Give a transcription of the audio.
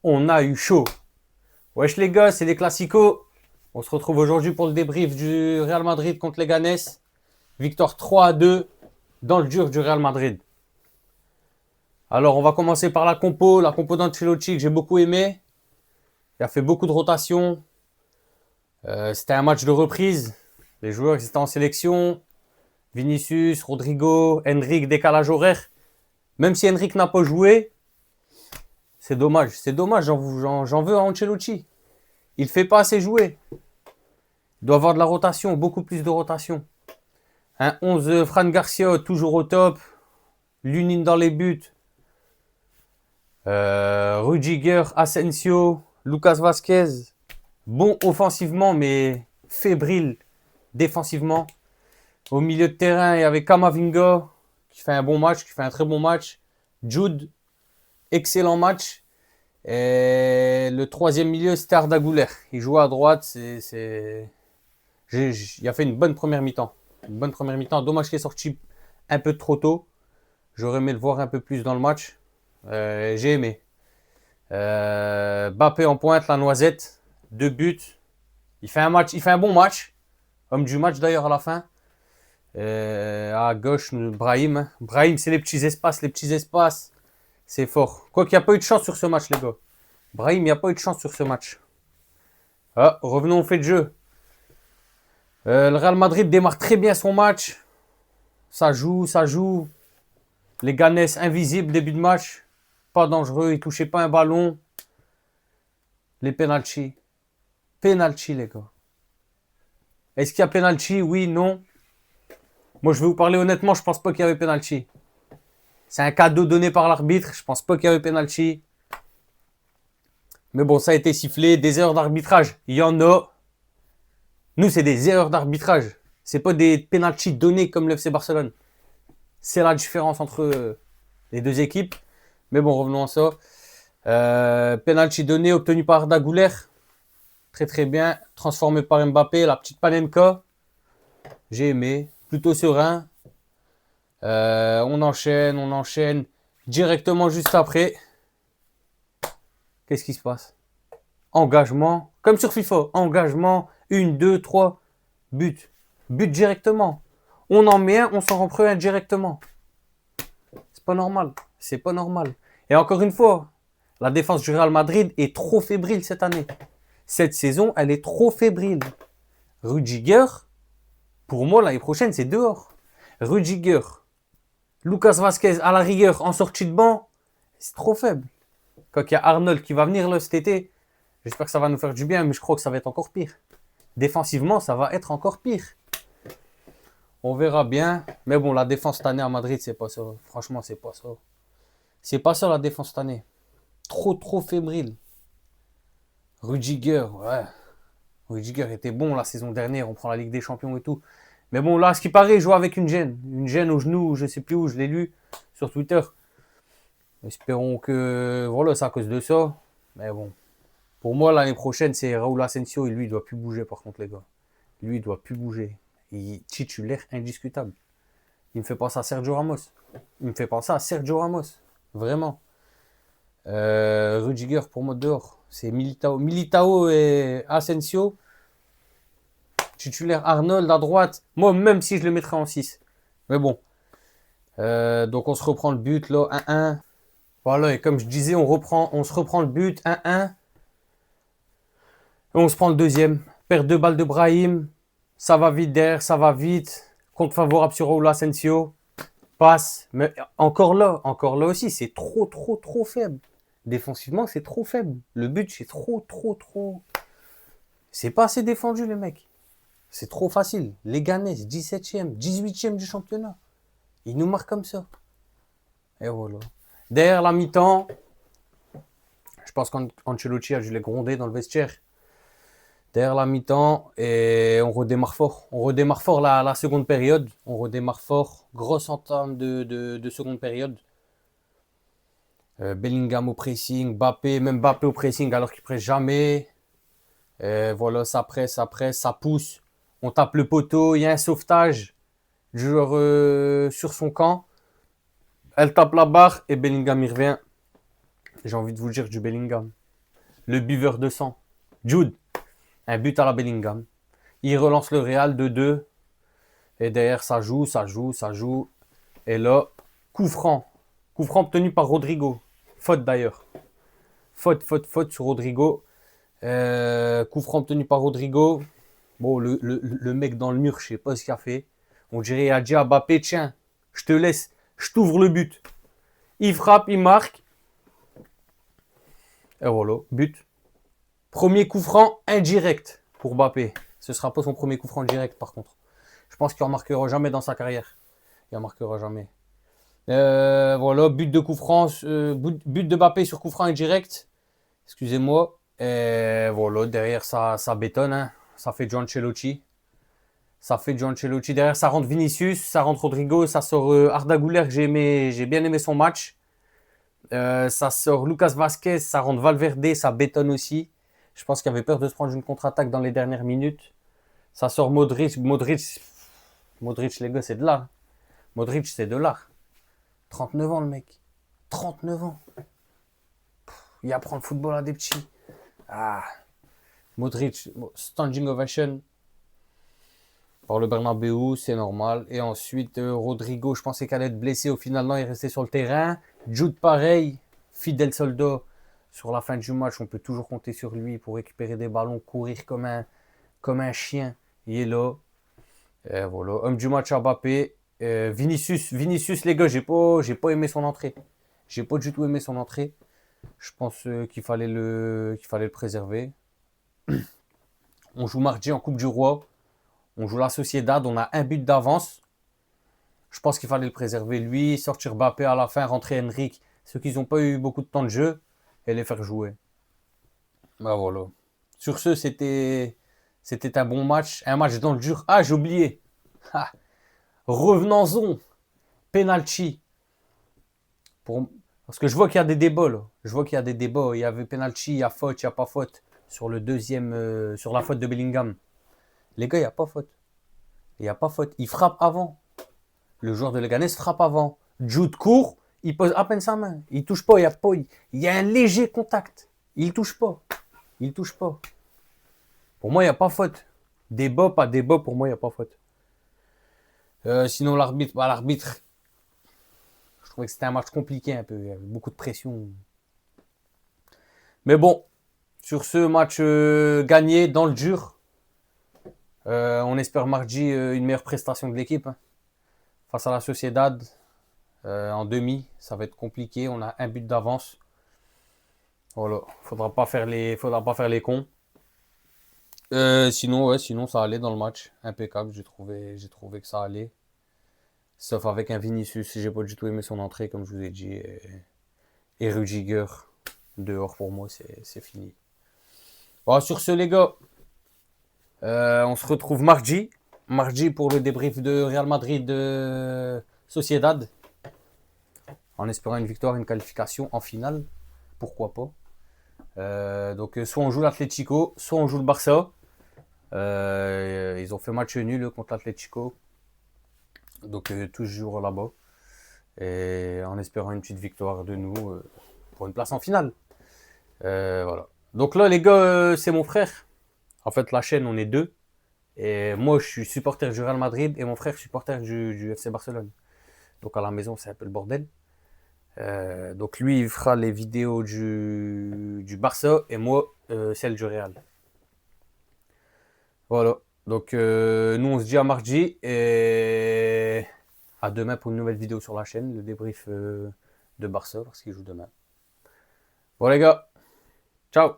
On a eu chaud. Wesh les gars, c'est les classicos. On se retrouve aujourd'hui pour le débrief du Real Madrid contre les Ganes. Victoire 3-2 dans le dur du Real Madrid. Alors on va commencer par la compo d'Ancelotti que j'ai beaucoup aimé. Il a fait beaucoup de rotations. C'était un match de reprise. Les joueurs étaient en sélection. Vinicius, Rodrigo, Henrik, décalage horaire. Même si Henrik n'a pas joué, c'est dommage. C'est dommage, j'en veux à Ancelotti. Il ne fait pas assez jouer. Il doit avoir de la rotation, beaucoup plus de rotation. Un 11, Fran Garcia, toujours au top. Lunin dans les buts. Rudiger, Asensio, Lucas Vazquez. Bon offensivement, mais fébrile défensivement. Au milieu de terrain, il y avait Camavinga, qui fait un bon match, qui fait un très bon match. Jude, excellent match. Et le troisième milieu, c'était Arda Güler. Il jouait à droite. Il a fait une bonne première mi-temps. Une bonne première mi-temps. Dommage qu'il est sorti un peu trop tôt. J'aurais aimé le voir un peu plus dans le match. J'ai aimé. Mbappé en pointe, la noisette. 2 buts. Il fait un bon match. Homme du match d'ailleurs à la fin. À gauche, Brahim. Brahim, c'est les petits espaces. Les petits espaces. C'est fort. Quoi qu'il n'y a pas eu de chance sur ce match, les gars. Brahim, il n'y a pas eu de chance sur ce match. Ah, revenons au fait de jeu. Le Real Madrid démarre très bien son match. Ça joue, ça joue. Les Ganes invisibles, début de match. Pas dangereux, ils ne touchaient pas un ballon. Les penalties. Penalty, les gars. Est-ce qu'il y a penalty? Oui, non. Moi, je vais vous parler honnêtement, je pense pas qu'il y avait penalty. C'est un cadeau donné par l'arbitre. Je pense pas qu'il y avait penalty. Mais bon, ça a été sifflé. Des erreurs d'arbitrage, il y en a. Nous, c'est des erreurs d'arbitrage. C'est pas des penalties donnés comme le FC Barcelone. C'est la différence entre les deux équipes. Mais bon, revenons à ça. Penalty donné, obtenu par Arda Güler. Très très bien. Transformé par Mbappé. La petite Panenka. J'ai aimé. Plutôt serein. On enchaîne. Directement juste après. Qu'est-ce qui se passe? Engagement. Comme sur FIFA. Engagement. 1, 2, 3. But. But directement. On en met un, on s'en reprend un directement. C'est pas normal. C'est pas normal. Et encore une fois, la défense du Real Madrid est trop fébrile cette année. Cette saison, elle est trop fébrile. Rudiger, pour moi, l'année prochaine, c'est dehors. Rudiger, Lucas Vazquez à la rigueur en sortie de banc, c'est trop faible. Quand il y a Arnold qui va venir là cet été, j'espère que ça va nous faire du bien, mais je crois que ça va être encore pire. Défensivement, ça va être encore pire. On verra bien. Mais bon, la défense cette année à Madrid, c'est pas ça. Franchement, c'est pas ça. C'est pas ça la défense cette année. Trop fébrile. Rudiger, ouais. Rudiger était bon la saison dernière. On prend la Ligue des Champions et tout. Mais bon, là, ce qui paraît, il joue avec une gêne. Une gêne au genou, je sais plus où, je l'ai lu sur Twitter. Espérons que, voilà, c'est à cause de ça. Mais bon. Pour moi, l'année prochaine, c'est Raúl Asensio. Et lui, il doit plus bouger, par contre, les gars. Lui, il doit plus bouger. Il est titulaire indiscutable. Il me fait penser à Sergio Ramos. Il me fait penser à Sergio Ramos. Vraiment. Rudiger, pour moi, dehors. C'est Militao. Militao et Asensio. Titulaire Arnold à droite. Moi, même si je le mettrais en 6. Mais bon. Donc, on se reprend le but, là. 1-1. Voilà, et comme je disais, on se reprend le but. 1-1. Et on se prend le deuxième. Perd 2 balles de Brahim. Ça va vite derrière, ça va vite. Compte favorable sur Raúl Asensio. Passe. Mais encore là aussi, c'est trop faible. Défensivement, c'est trop faible. Le but, c'est trop. C'est pas assez défendu, les mecs. C'est trop facile. Les Ganes, 17e, 18e du championnat. Ils nous marquent comme ça. Et voilà. Derrière la mi-temps, je pense qu'Ancelotti a dû les gronder dans le vestiaire. Derrière la mi-temps, et on redémarre fort. On redémarre fort la seconde période. On redémarre fort. Grosse entame de seconde période. Bellingham au pressing, même Mbappé au pressing alors qu'il presse jamais. Voilà, ça presse, ça pousse. On tape le poteau, il y a un sauvetage du joueur sur son camp. Elle tape la barre et Bellingham y revient. J'ai envie de vous dire du Bellingham. le buveur de sang. Jude, un but à la Bellingham. Il relance le Real 2-2. Et derrière, ça joue, ça joue, ça joue. Et là, coup franc. Coup franc obtenu par Rodrigo. Faute d'ailleurs. Faute sur Rodrigo. Coup franc obtenu par Rodrigo. Bon, le mec dans le mur, je sais pas ce qu'il a fait. On dirait il a dit à Mbappé, tiens, je te laisse, je t'ouvre le but. Il frappe, il marque. Et voilà, but. Premier coup franc indirect pour Mbappé. Ce sera pas son premier coup franc direct par contre. Je pense qu'il en marquera jamais dans sa carrière. Il en marquera jamais. Voilà, but de coup franc, but de Mbappé sur coup franc indirect. Excusez-moi. Et voilà, derrière ça bétonne. Hein. Ça fait John Ancelotti. Derrière, ça rentre Vinicius, ça rentre Rodrigo, ça sort Arda Güler, j'ai bien aimé son match. Ça sort Lucas Vazquez, ça rentre Valverde, ça bétonne aussi. Je pense qu'il avait peur de se prendre une contre-attaque dans les dernières minutes. Ça sort Modric, les gars, c'est de l'art. Modric, c'est de l'art. 39 ans, le mec. 39 ans. Il apprend le football à des petits. Ah. Modric, standing ovation. Par le Bernabeu, c'est normal. Et ensuite, Rodrigo, je pensais qu'elle allait être blessé. Au final, non, il est resté sur le terrain. Jude, pareil. Fidel soldat. Sur la fin du match, on peut toujours compter sur lui pour récupérer des ballons, courir comme un chien. Il est là. Et voilà. Homme du match à Mbappé. Vinicius, les gars, j'ai pas aimé son entrée. J'ai pas du tout aimé son entrée. Je pense qu'il fallait le préserver. On joue mardi en Coupe du Roi. On joue la Sociedad, on a un but d'avance. Je pense qu'il fallait le préserver lui, sortir Mbappé à la fin, rentrer Henrik, ceux qui n'ont pas eu beaucoup de temps de jeu, et les faire jouer. Bah voilà. Sur ce, c'était un bon match. Un match dans le dur. Ah, j'ai oublié. Ah. Revenons-en. Penalty. Parce que je vois qu'il y a des débats là. Il y avait penalty, il y a faute, il n'y a pas faute. Sur le deuxième, sur la faute de Bellingham. Les gars, il n'y a pas faute. Il n'y a pas faute. Il frappe avant. Le joueur de Leganés frappe avant. Jude court, il pose à peine sa main. Il touche pas, il y a un léger contact. Il touche pas. Pour moi, il n'y a pas faute. Débat, pas débat, pour moi, il n'y a pas faute. Sinon, l'arbitre, je trouvais que c'était un match compliqué un peu. Il y avait beaucoup de pression. Mais bon, sur ce match gagné dans le dur, on espère mardi une meilleure prestation de l'équipe. Hein. Face à la Sociedad, en demi, ça va être compliqué. On a un but d'avance. Voilà, faudra pas faire les cons. Sinon ça allait dans le match, impeccable. J'ai trouvé que ça allait. Sauf avec un Vinicius, j'ai pas du tout aimé son entrée, comme je vous ai dit. Et Rudiger, dehors pour moi, c'est fini. Bon, sur ce, les gars, on se retrouve mardi. Mardi pour le débrief de Real Madrid Sociedad. En espérant une victoire, une qualification en finale. Pourquoi pas. Donc soit on joue l'Atlético, soit on joue le Barça. Ils ont fait match nul contre l'Atlético. Donc toujours là-bas. Et en espérant une petite victoire de nous pour une place en finale. Voilà. Donc là les gars, c'est mon frère. En fait la chaîne on est deux. Et moi je suis supporter du Real Madrid et mon frère supporter du FC Barcelone. Donc à la maison c'est un peu le bordel. Donc lui il fera les vidéos du Barça et moi celle du Real. Voilà. Donc nous on se dit à mardi et à demain pour une nouvelle vidéo sur la chaîne, le débrief de Barça parce qu'il joue demain. Bon les gars, ciao.